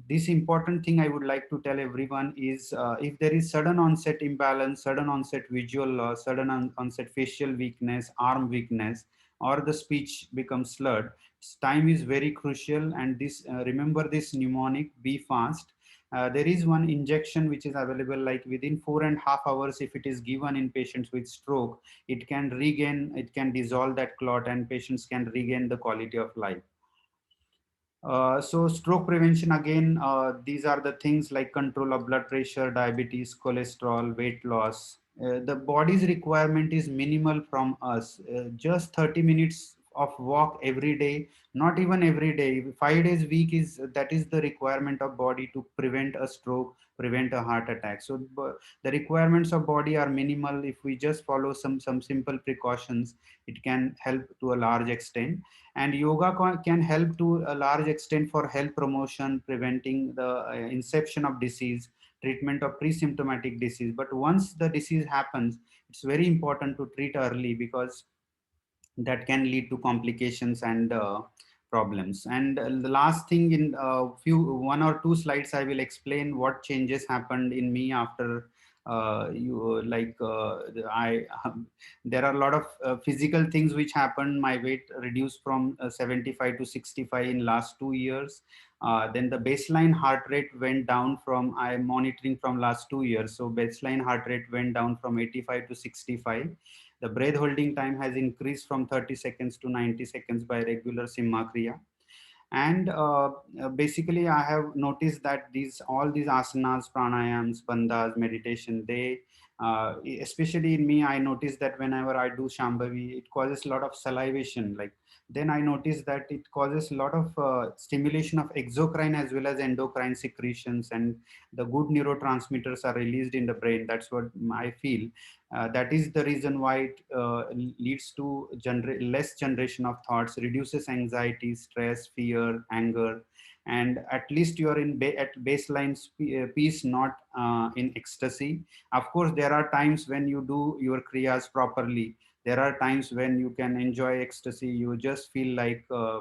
this important thing I would like to tell everyone is, if there is sudden onset imbalance, sudden onset visual loss, sudden onset facial weakness, arm weakness, or the speech becomes slurred, time is very crucial. And this remember this mnemonic: be fast. There is one injection which is available, like within 4.5 hours. If it is given in patients with stroke, it can dissolve that clot, and patients can regain the quality of life. So stroke prevention, again, these are the things like control of blood pressure, diabetes, cholesterol, weight loss. The body's requirement is minimal from us. Just 30 minutes of walk every day, not even every day, 5 days a week, is that is the requirement of body to prevent a stroke, prevent a heart attack. So the requirements of body are minimal. If we just follow some simple precautions, it can help to a large extent. And yoga can help to a large extent for health promotion, preventing the inception of disease, treatment of pre-symptomatic disease. But once the disease happens, it's very important to treat early, because that can lead to complications and problems. And the last thing, in few 1 or 2 slides, I will explain what changes happened in me after you like I there are a lot of physical things which happened. My weight reduced from 75 to 65 in last 2 years. Then the baseline heart rate went down from, I am monitoring from last 2 years, so baseline heart rate went down from 85 to 65. The breath holding time has increased from 30 seconds to 90 seconds by regular Simha Kriya. And basically, I have noticed that all these asanas, pranayams, bandhas, meditation, they especially in me, I noticed that whenever I do Shambhavi, it causes a lot of salivation. Like, then I noticed that it causes a lot of stimulation of exocrine as well as endocrine secretions, and the good neurotransmitters are released in the brain. That's what I feel. That is the reason why it leads to less generation of thoughts, reduces anxiety, stress, fear, anger, and at least you are at baseline peace, not in ecstasy. Of course, there are times when you do your kriyas properly. There are times when you can enjoy ecstasy. You just feel like uh,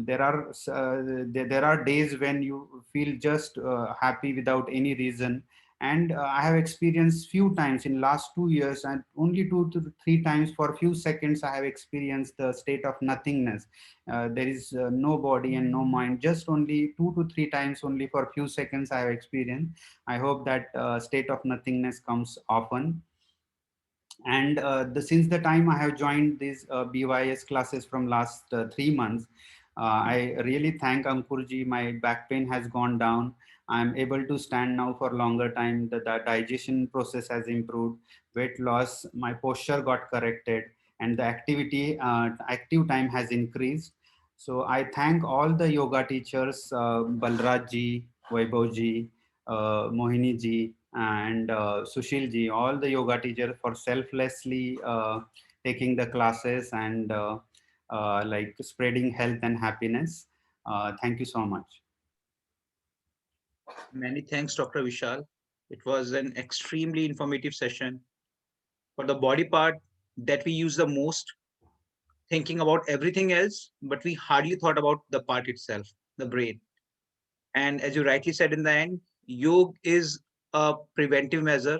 there are days when you feel just happy without any reason. And I have experienced few times in last 2 years, and only 2 to 3 times for a few seconds I have experienced the state of nothingness. There is no body and no mind, just only 2 to 3 times, only for a few seconds I have experienced. I hope that state of nothingness comes often. And since the time I have joined these BYS classes from last 3 months, I really thank Ankurji. My back pain has gone down. I'm able to stand now for longer time. The digestion process has improved. Weight loss, my posture got corrected, and the active time has increased. So I thank all the yoga teachers, Balraj ji, Vaibhav ji, Mohini ji, and Sushil ji, all the yoga teachers for selflessly taking the classes and like spreading health and happiness. Thank you so much. Many thanks, Dr. Vishal. It was an extremely informative session. For the body part that we use the most, thinking about everything else, but we hardly thought about the part itself, the brain. And as you rightly said in the end, yoga is a preventive measure,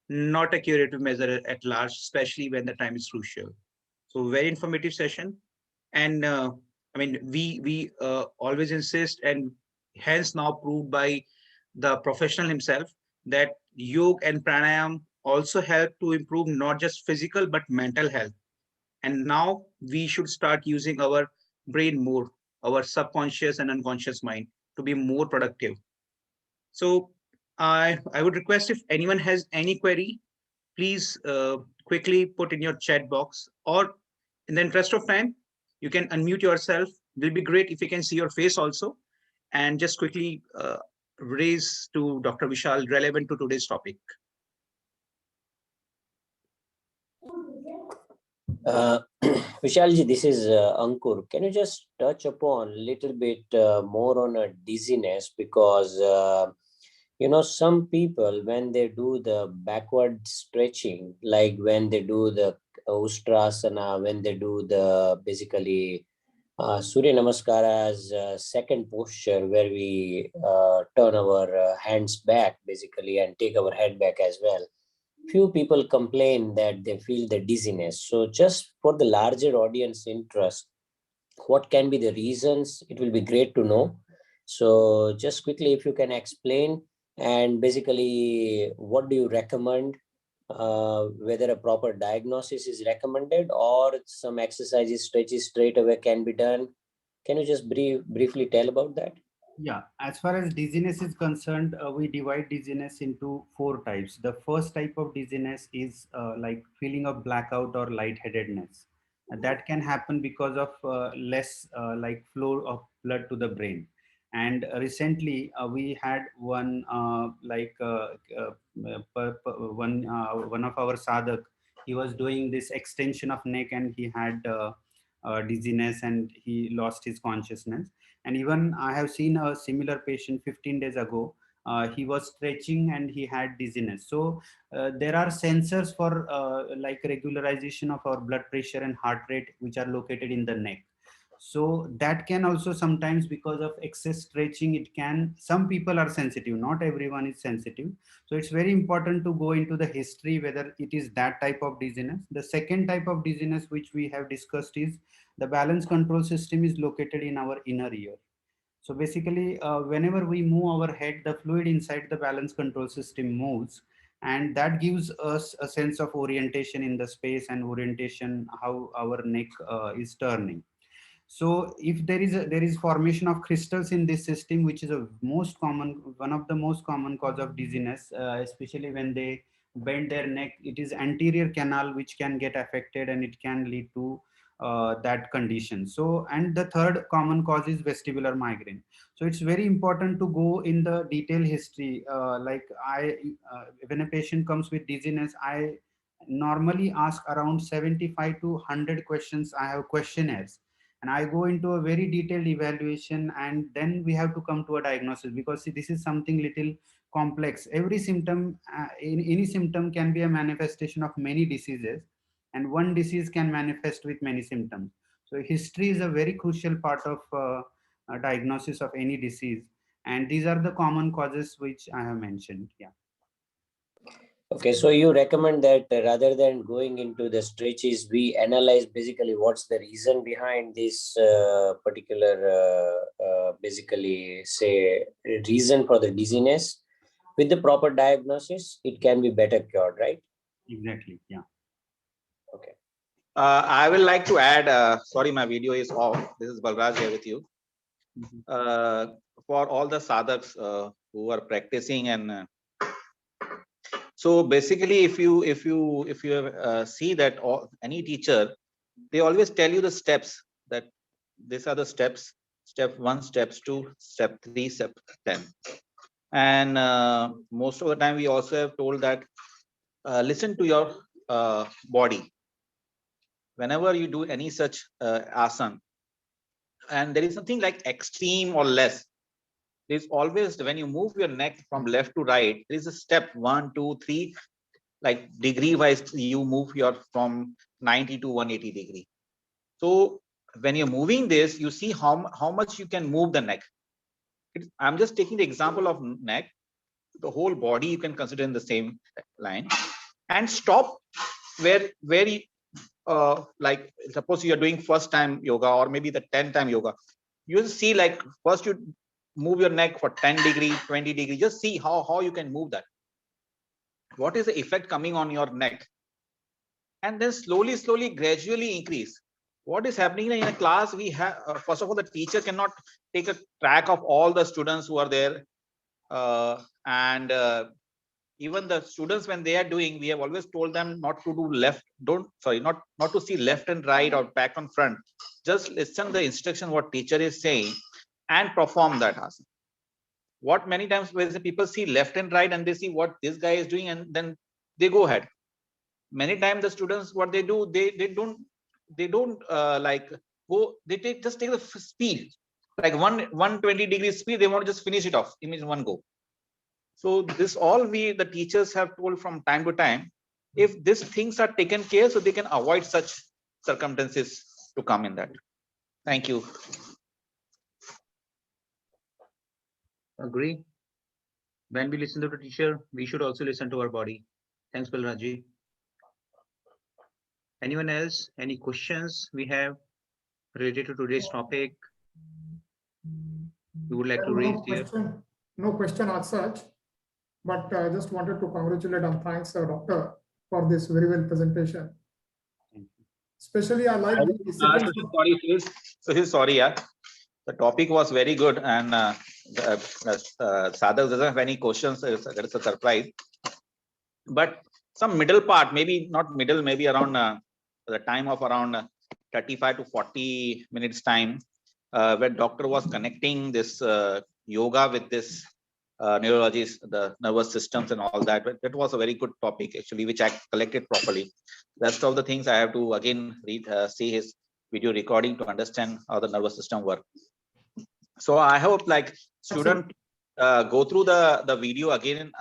not a curative measure at large, especially when the time is crucial. So very informative session. And I mean, we always insist, and hence now proved by the professional himself, that yoga and pranayam also help to improve not just physical but mental health. And now we should start using our brain more, our subconscious and unconscious mind, to be more productive. So I would request, if anyone has any query, please quickly put in your chat box, or in the interest of time, you can unmute yourself. It will be great if you can see your face also, and just quickly raise to Dr. Vishal relevant to today's topic. Vishalji, this is Ankur. Can you just touch upon a little bit more on a dizziness? Because, some people, when they do the backward stretching, like when they do the Ustrasana, when they do the basically Surya Namaskara as second posture, where we turn our hands back basically and take our head back as well, few people complain that they feel the dizziness. So just for the larger audience interest, what can be the reasons? It will be great to know. So just quickly, if you can explain, and basically what do you recommend, whether a proper diagnosis is recommended or some exercises, stretches straight away can be done. Can you just briefly tell about that? Yeah, as far as dizziness is concerned, we divide dizziness into four types. The first type of dizziness is like feeling of blackout or lightheadedness. That can happen because of less like flow of blood to the brain. And recently, we had one one of our sadhak. He was doing this extension of neck, and he had dizziness, and he lost his consciousness. And even I have seen a similar patient 15 days ago. He was stretching and he had dizziness. So there are sensors for like regularization of our blood pressure and heart rate, which are located in the neck. So that can also sometimes, because of excess stretching, it can, some people are sensitive, not everyone is sensitive. So it's very important to go into the history whether it is that type of dizziness. The second type of dizziness which we have discussed is the balance control system is located in our inner ear. So basically, whenever we move our head, the fluid inside the balance control system moves, and that gives us a sense of orientation in the space and orientation how our neck is turning. So if there is formation of crystals in this system, which is a most common, one of the most common cause of dizziness, especially when they bend their neck, it is anterior canal which can get affected, and it can lead to that condition. So, and the third common cause is vestibular migraine. So it's very important to go in the detailed history. When a patient comes with dizziness, I normally ask around 75 to 100 questions. I have questionnaires, and I go into a very detailed evaluation, and then we have to come to a diagnosis, because see, this is something little complex. Every symptom, in any symptom can be a manifestation of many diseases, and one disease can manifest with many symptoms. So history is a very crucial part of diagnosis of any disease, and these are the common causes which I have mentioned. Yeah. Okay, so you recommend that rather than going into the stretches, we analyze basically what's the reason behind this particular, basically say reason for the dizziness. With the proper diagnosis, it can be better cured, right? Exactly. Yeah. I will like to add, sorry, my video is off. This is Balraj here with you. For all the sadhaks who are practicing, and so basically, if you see that any teacher, they always tell you the steps, that these are the steps: step 1, steps 2, step 3, step 10. And most of the time, we also have told that listen to your body whenever you do any such asana, and there is something like extreme or less. There's always, when you move your neck from left to right, there is a step 1, 2, 3, like degree wise, you move your from 90 to 180 degree. So when you're moving this, you see how much you can move the neck. I'm just taking the example of neck. The whole body you can consider in the same line, and stop where you, like suppose you are doing first time yoga or maybe the 10th time yoga. You will see, like, first you move your neck for 10 degree, 20 degree, just see how you can move that. What is the effect coming on your neck? And then slowly gradually increase. What is happening in a class, we have first of all, the teacher cannot take a track of all the students who are there, and even the students, when they are doing, we have always told them not to do not to see left and right or back and front. Just listen the instruction what teacher is saying and perform that asana. What many times where the people see left and right and they see what this guy is doing and then they go ahead. Many times the students, what they do, they don't like go, they just take the speed, like 120 degree speed, they want to just finish it off in one go. So this all the teachers have told from time to time, if these things are taken care, so they can avoid such circumstances to come in that. Thank you. Agree. When we listen to the teacher, we should also listen to our body. Thanks, Balraji. Anyone else? Any questions we have related to today's topic? We would like to raise here. No question as such, but I just wanted to congratulate and thanks doctor for this very well presentation. Especially I like the sequence. Sorry, yeah. The topic was very good, and Sadhak doesn't have any questions. That is a surprise. But some middle part, maybe not middle, maybe around the time of around 35 to 40 minutes time, when doctor was connecting this yoga with this neurologies, the nervous systems and all that. But that was a very good topic actually, which I collected properly. Rest of the things I have to again see his video recording to understand how the nervous system works. So I hope like student go through the video again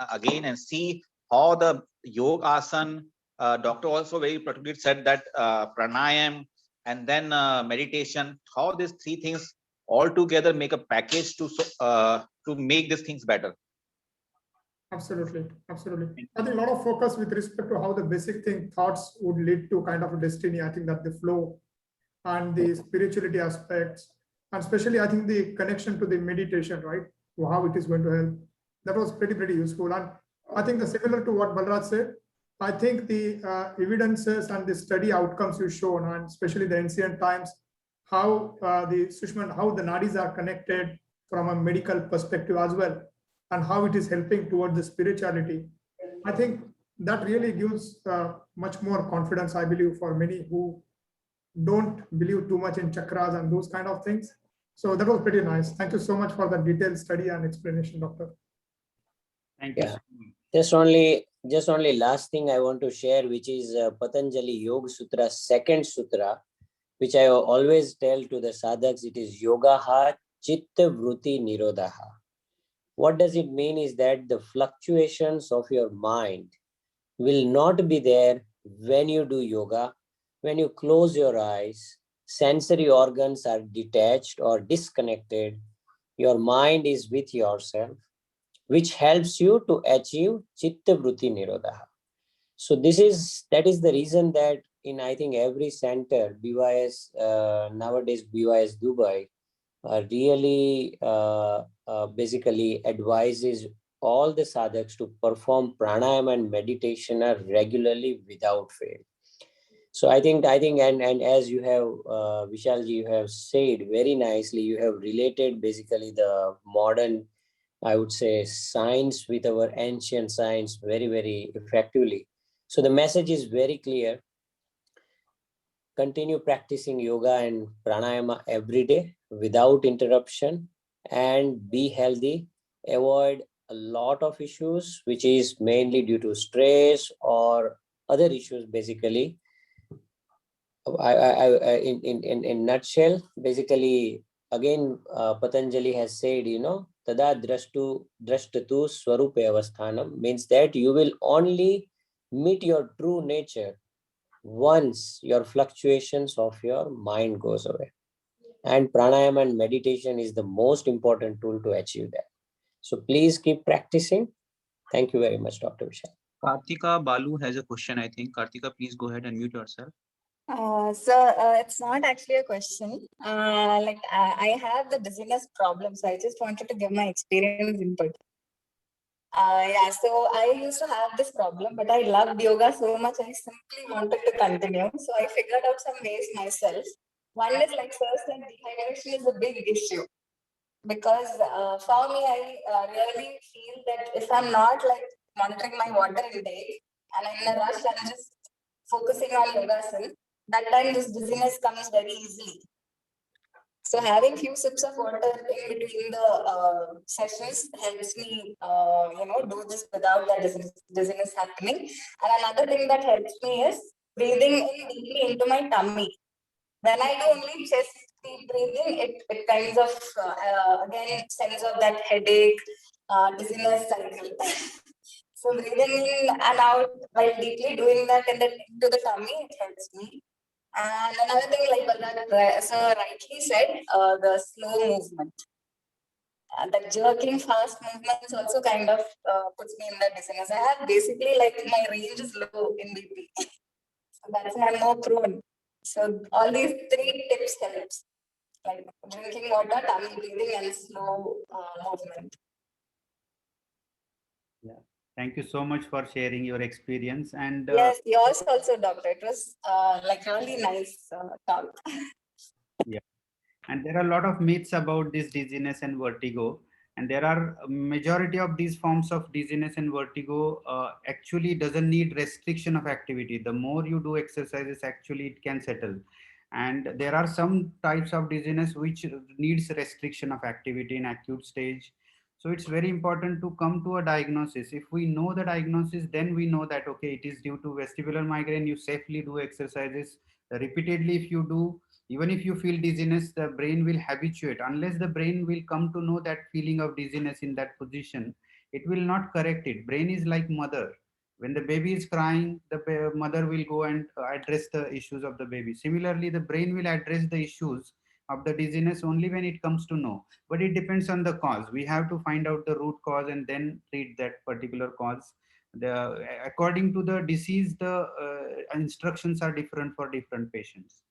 and see how the yoga asana. Doctor also very particularly said that pranayam and then meditation, how these three things all together make a package to make these things better. Absolutely. I think a lot of focus with respect to how the basic thing thoughts would lead to kind of a destiny. I think that the flow and the spirituality aspects, and especially I think the connection to the meditation, right? How it is going to help. That was pretty useful. And I think the similar to what Balraj said, I think the evidences and the study outcomes you've shown, and especially the ancient times, how the Sushman, how the nadis are connected from a medical perspective as well, and how it is helping towards the spirituality. I think that really gives much more confidence, I believe, for many who don't believe too much in chakras and those kind of things. So that was pretty nice. Thank you so much for the detailed study and explanation, doctor. Thank you. Yeah. Just only last thing I want to share, which is Patanjali Yoga Sutra, second sutra, which I always tell to the sadhaks, it is Yogaha Chitta Vritti Nirodha. What does it mean is that the fluctuations of your mind will not be there when you do yoga. When you close your eyes, sensory organs are detached or disconnected. Your mind is with yourself, which helps you to achieve Chitta Vritti Nirodha. So that is the reason that in, I think, every center, BYS, nowadays BYS Dubai, really basically advises all the sadhaks to perform pranayama and meditation regularly without fail. So I think, and as you have, Vishalji, you have said very nicely, you have related basically the modern, I would say, science with our ancient science very, very effectively. So the message is very clear. Continue practicing yoga and pranayama every day without interruption, and be healthy. Avoid a lot of issues, which is mainly due to stress or other issues, basically. In nutshell, basically, again, Patanjali has said, tada drashtatu swarupe avasthanam, means that you will only meet your true nature once your fluctuations of your mind goes away. And pranayama and meditation is the most important tool to achieve that. So please keep practicing. Thank you very much, Dr. Vishal. Kartika Balu has a question, I think. Kartika, please go ahead and mute yourself. It's not actually a question. I have the dizziness problem, so I just wanted to give my experience input. So I used to have this problem, but I loved yoga so much, I simply wanted to continue. So I figured out some ways myself. One is like first, like dehydration is a big issue because for me, I really feel that if I'm not like monitoring my water intake and I'm in a rush, I'm just focusing on yogasana, that time this dizziness comes very easily. So having few sips of water in between the sessions helps me, do this without that dizziness happening. And another thing that helps me is breathing in deeply into my tummy. When I do only chest deep breathing, it kinds of, again, sense of that headache, dizziness cycle. So breathing in and out while deeply doing that into the tummy, it helps me. And another thing, like Balraj so rightly said, the slow movement. The jerking fast movements also kind of puts me in that dizziness. I have basically like my range is low in BP. So that's why I'm more prone. So all these 3 tips helps. Like drinking water, tummy breathing, and slow movement. Yeah. Thank you so much for sharing your experience. And Yes, yours also, doctor. It was like really nice talk. yeah, and there are a lot of myths about this dizziness and vertigo. And there are a majority of these forms of dizziness and vertigo actually doesn't need restriction of activity. The more you do exercises, actually it can settle. And there are some types of dizziness which needs restriction of activity in acute stage. So it's very important to come to a diagnosis. If we know the diagnosis, then we know that, okay, it is due to vestibular migraine. You safely do exercises repeatedly. If you do, even if you feel dizziness, the brain will habituate. Unless the brain will come to know that feeling of dizziness in that position, it will not correct it. Brain is like mother. When the baby is crying, the mother will go and address the issues of the baby. Similarly, the brain will address the issues of the dizziness only when it comes to know. But it depends on the cause. We have to find out the root cause and then treat that particular cause. According to the disease, the instructions are different for different patients.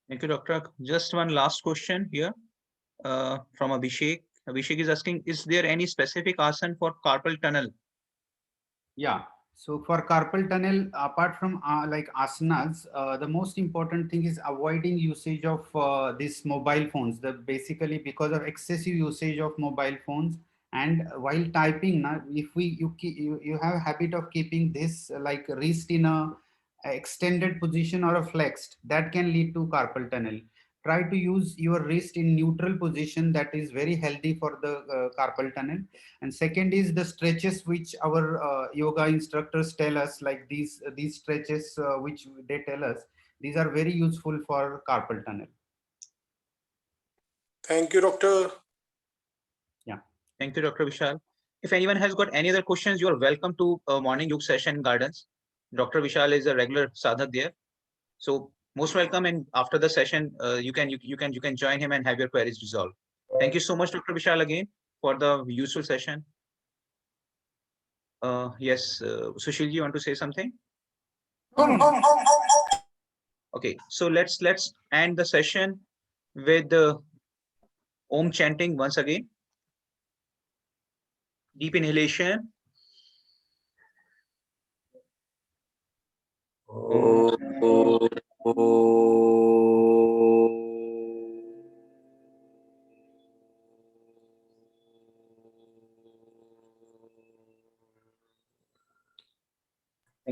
Thank you, Doctor. Just one last question here from Abhishek. Abhishek is asking, is there any specific asana for carpal tunnel? Yeah. So for carpal tunnel, apart from like asanas, the most important thing is avoiding usage of these mobile phones. Basically because of excessive usage of mobile phones, and while typing, now if you have a habit of keeping this like wrist in a extended position or a flexed, that can lead to carpal tunnel. Try to use your wrist in neutral position. That is very healthy for the carpal tunnel. And second is the stretches which our yoga instructors tell us, like these stretches which they tell us, these are very useful for carpal tunnel. Thank you, doctor. Yeah. Thank you, Dr. Vishal. If anyone has got any other questions, you are welcome to morning yoga session gardens. Dr. Vishal is a regular sadhak there. So most welcome. And after the session, you can join him and have your queries resolved. Thank you so much, Dr. Vishal, again for the useful session. Yes, Sushil, you want to say something? Okay, so let's end the session with Om chanting once again. Deep inhalation. Thank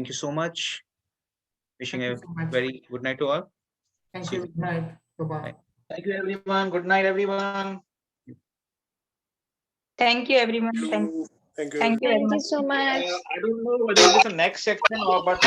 you so much. Wishing Thank a you so much. very good night to all. Thank See you. you. Good night. Bye-bye. Bye. Thank you, everyone. Good night, everyone. Thank you, everyone. Thank you. Thank you very Thank you much. so much. I don't know whether it is the next section or but